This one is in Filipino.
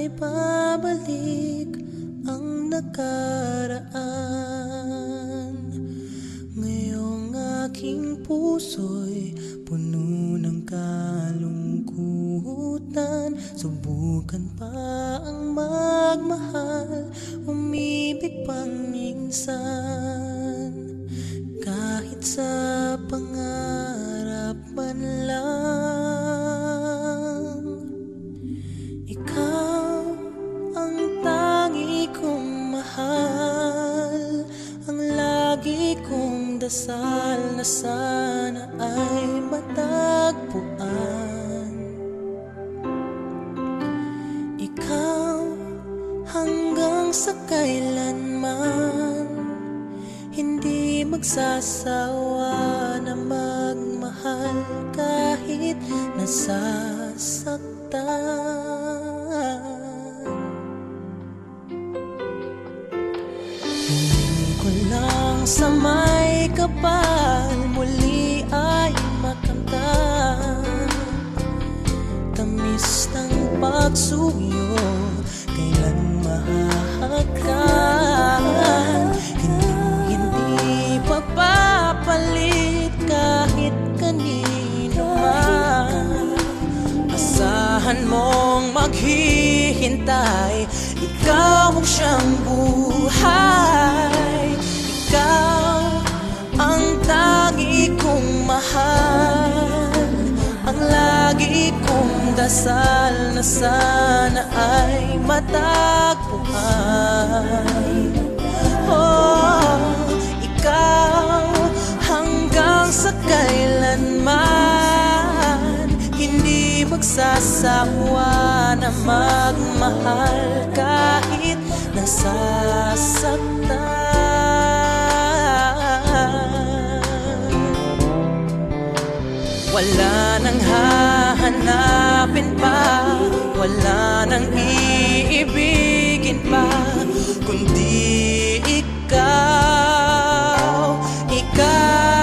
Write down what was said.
maibabalik ang nakaraan. Ngayong aking puso'y puno ng kalungkutan. Subukan pa ang magmahal, umibig pang minsan. Kahit sa pangarap man lang, ikaw ang tangi kong mahal. Ang lagi kong dasal na sana ay matagpuan. Ikaw hanggang sa kailanman, hindi magsasawa na magmahal kahit nasasaktan. Hingin ko lang sa may kapal muli ay makamtan. Tamis ng pagsuyo, kailan mahahagkan. Hindi pagpapalit kahit kanino man. Asahan mong maghihintay, ikaw ang siyang buhay. Ikaw ang tangi kong mahal. Ang lagi kong dasal na sana ay matagpuan. Oh, ikaw hanggang sa kailanman, hindi magsasawa na magmahal kahit nasasaktan. Wala nang hahanapin pa, wala nang iibigin pa, kundi ikaw, ikaw.